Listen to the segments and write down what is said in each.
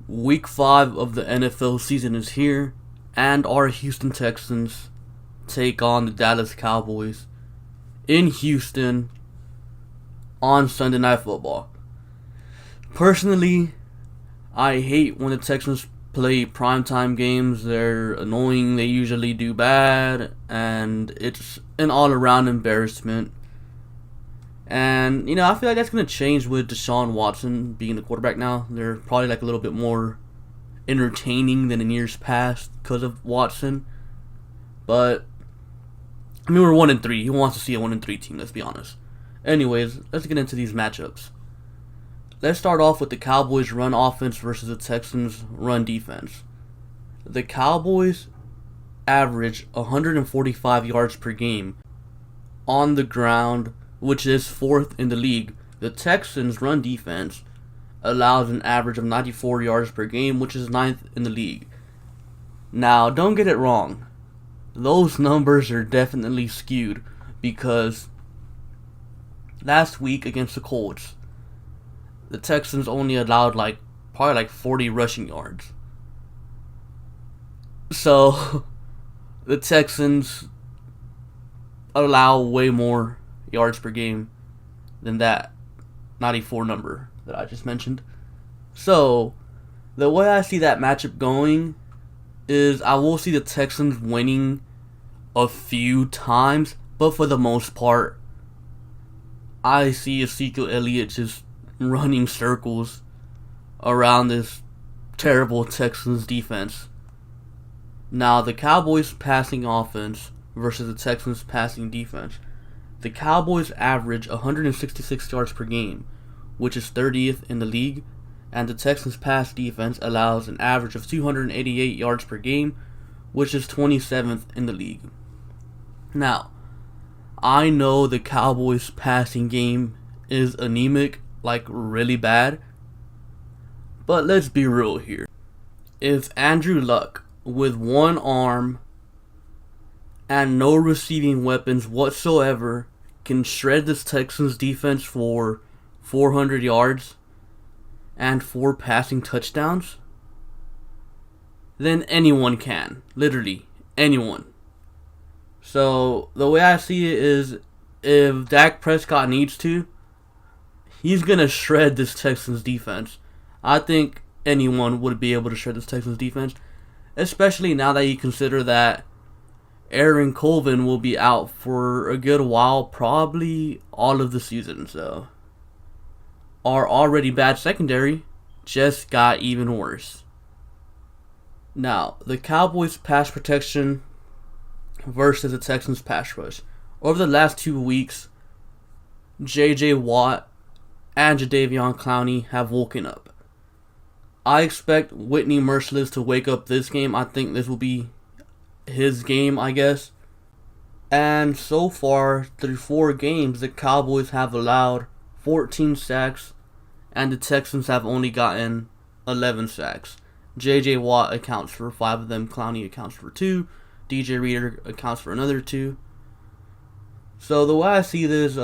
Week 5 of the NFL season is here, and our Houston Texans take on the Dallas Cowboys in Houston on Sunday Night Football. Personally, I hate when the Texans play primetime games. They're annoying, they usually do bad, and it's an all-around embarrassment. And, I feel like that's going to change with Deshaun Watson being the quarterback now. They're probably a little bit more entertaining than in years past because of Watson. But, we're 1-3. Who wants to see a 1-3 team, let's be honest. Anyways, let's get into these matchups. Let's start off with the Cowboys' run offense versus the Texans' run defense. The Cowboys average 145 yards per game on the ground, which is 4th in the league. The Texans' run defense allows an average of 94 yards per game, which is 9th in the league. Now, don't get it wrong. Those numbers are definitely skewed because last week against the Colts, the Texans only allowed probably 40 rushing yards. So, the Texans allow way more yards per game than that 94 number that I just mentioned. So, the way I see that matchup going is I will see the Texans winning a few times, but for the most part, I see Ezekiel Elliott just running circles around this terrible Texans defense. Now, the Cowboys' passing offense versus the Texans' passing defense. The Cowboys average 166 yards per game, which is 30th in the league, and the Texans' pass defense allows an average of 288 yards per game, which is 27th in the league. Now, I know the Cowboys' passing game is anemic, really bad, but let's be real here. If Andrew Luck, with one arm and no receiving weapons whatsoever, can shred this Texans defense for 400 yards and 4 passing touchdowns, then anyone can. Literally, anyone. So, the way I see it is, if Dak Prescott needs to, he's going to shred this Texans defense. I think anyone would be able to shred this Texans defense, especially now that you consider that Aaron Colvin will be out for a good while, probably all of the season. So, our already bad secondary just got even worse. Now, the Cowboys' pass protection versus the Texans' pass rush. Over the last 2 weeks, J.J. Watt and Jadeveon Clowney have woken up. I expect Whitney Merciless to wake up this game. I think this will be his game, I guess. And so far, through 4 games, the Cowboys have allowed 14 sacks, and the Texans have only gotten 11 sacks. J.J. Watt accounts for 5 of them, Clowney accounts for 2, DJ Reader accounts for another 2. So the way I see this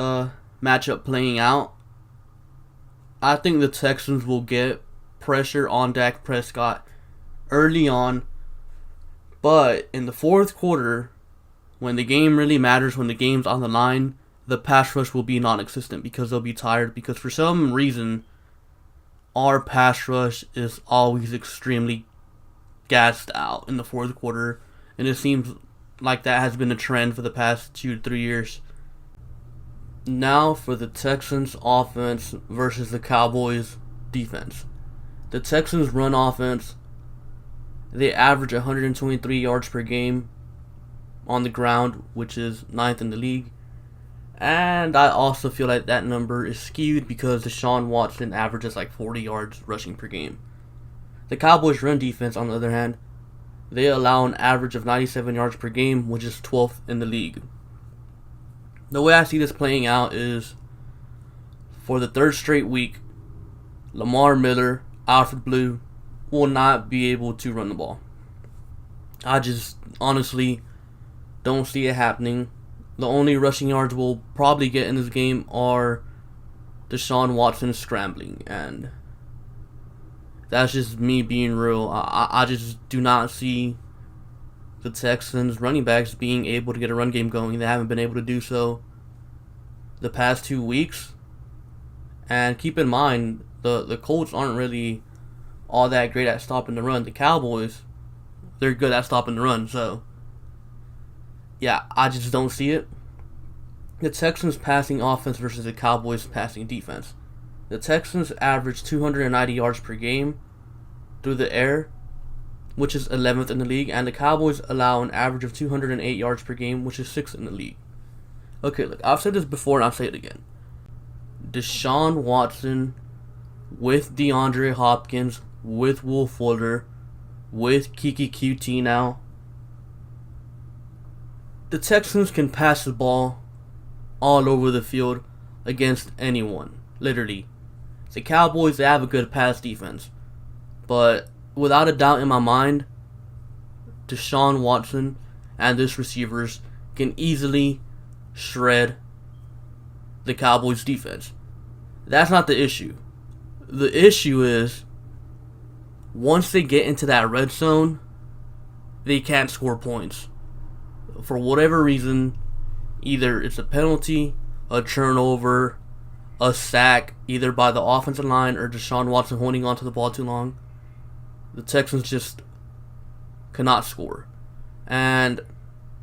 matchup playing out, I think the Texans will get pressure on Dak Prescott early on, but in the 4th quarter, when the game really matters, when the game's on the line, the pass rush will be non-existent because they'll be tired, because for some reason, our pass rush is always extremely gassed out in the 4th quarter, and it seems like that has been a trend for the past 2 to 3 years. Now for the Texans offense versus the Cowboys defense. The Texans run offense, they average 123 yards per game on the ground, which is 9th in the league. And I also feel like that number is skewed because Deshaun Watson averages 40 yards rushing per game. The Cowboys' run defense, on the other hand, they allow an average of 97 yards per game, which is 12th in the league. The way I see this playing out is, for the 3rd straight week, Lamar Miller, Alfred Blue, will not be able to run the ball. I just honestly don't see it happening. The only rushing yards we'll probably get in this game are Deshaun Watson scrambling, and That's just me being real. I just do not see the Texans running backs being able to get a run game going. They haven't been able to do so the past 2 weeks. And keep in mind, the Colts aren't really all that great at stopping the run. The Cowboys, they're good at stopping the run. So, yeah, I just don't see it. The Texans passing offense versus the Cowboys passing defense. The Texans average 290 yards per game through the air, which is 11th in the league, and the Cowboys allow an average of 208 yards per game, which is 6th in the league. Okay, look, I've said this before and I'll say it again. Deshaun Watson with DeAndre Hopkins, with Will Fuller, with Kiki QT now. The Texans can pass the ball all over the field against anyone, literally. The Cowboys, they have a good pass defense. But without a doubt in my mind, Deshaun Watson and his receivers can easily shred the Cowboys defense. That's not the issue. The issue is, once they get into that red zone, they can't score points. For whatever reason, either it's a penalty, a turnover, a sack, either by the offensive line or Deshaun Watson holding onto the ball too long, the Texans just cannot score. And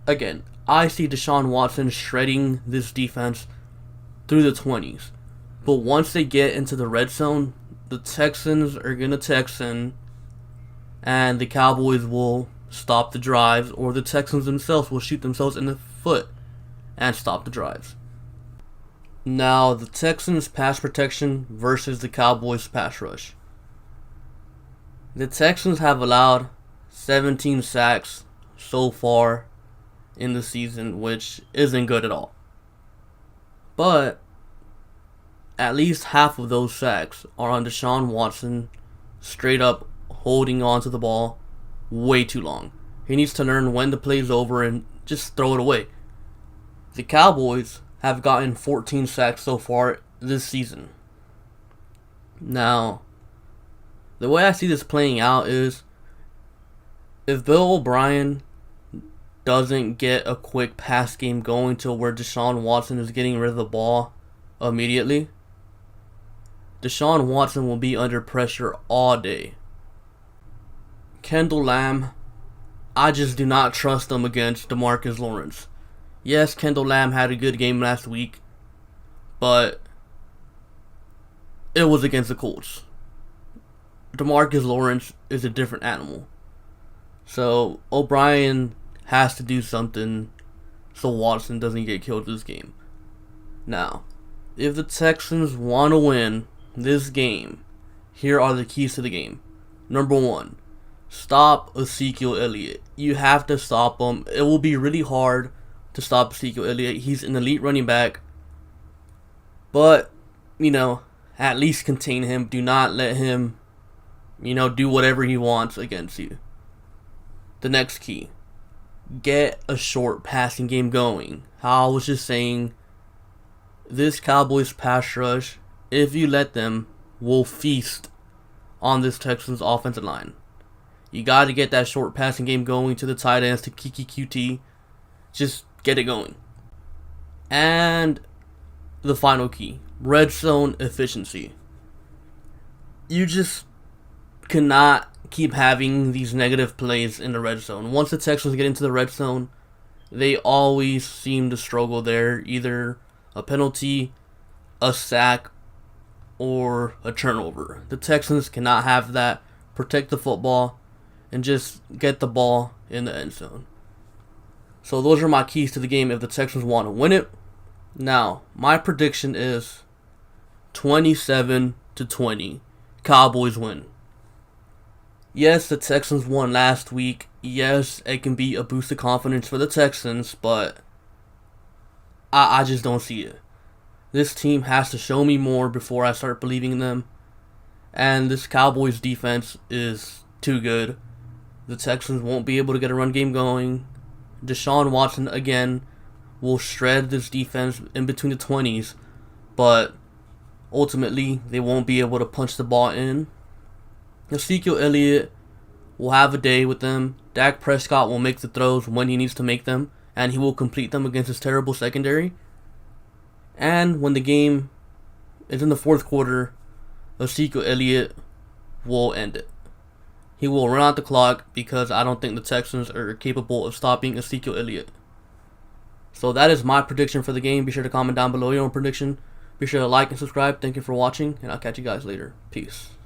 again, I see Deshaun Watson shredding this defense through the 20s. But once they get into the red zone, the Texans are going to Texan, and the Cowboys will stop the drives, or the Texans themselves will shoot themselves in the foot and stop the drives. Now, the Texans' pass protection versus the Cowboys' pass rush. The Texans have allowed 17 sacks so far in the season, which isn't good at all. But at least half of those sacks are on Deshaun Watson straight up holding on to the ball way too long. He needs to learn when the play's over and just throw it away. The Cowboys have gotten 14 sacks so far this season. Now, the way I see this playing out is, if Bill O'Brien doesn't get a quick pass game going to where Deshaun Watson is getting rid of the ball immediately, Deshaun Watson will be under pressure all day. Kendall Lamb, I just do not trust him against DeMarcus Lawrence. Yes, Kendall Lamb had a good game last week, but it was against the Colts. DeMarcus Lawrence is a different animal. So O'Brien has to do something so Watson doesn't get killed this game. Now, if the Texans want to win this game, here are the keys to the game. Number 1, stop Ezekiel Elliott. You have to stop him. It will be really hard to stop Ezekiel Elliott. He's an elite running back. But, at least contain him. Do not let him, do whatever he wants against you. The next key, get a short passing game going. How I was just saying, this Cowboys pass rush, if you let them, will feast on this Texans offensive line. You got to get that short passing game going to the tight ends, to Kiki QT. Just get it going. And the final key, red zone efficiency. You just cannot keep having these negative plays in the red zone. Once the Texans get into the red zone, they always seem to struggle there. Either a penalty, a sack, or a turnover. The Texans cannot have that. Protect the football and just get the ball in the end zone. So those are my keys to the game if the Texans want to win it. Now, my prediction is 27-20. Cowboys win. Yes, the Texans won last week. Yes, it can be a boost of confidence for the Texans, but I just don't see it. This team has to show me more before I start believing in them. And this Cowboys defense is too good. The Texans won't be able to get a run game going. Deshaun Watson, again, will shred this defense in between the 20s. But ultimately, they won't be able to punch the ball in. Ezekiel Elliott will have a day with them. Dak Prescott will make the throws when he needs to make them, and he will complete them against his terrible secondary. And when the game is in the fourth quarter, Ezekiel Elliott will end it. He will run out the clock because I don't think the Texans are capable of stopping Ezekiel Elliott. So that is my prediction for the game. Be sure to comment down below your own prediction. Be sure to like and subscribe. Thank you for watching, and I'll catch you guys later. Peace.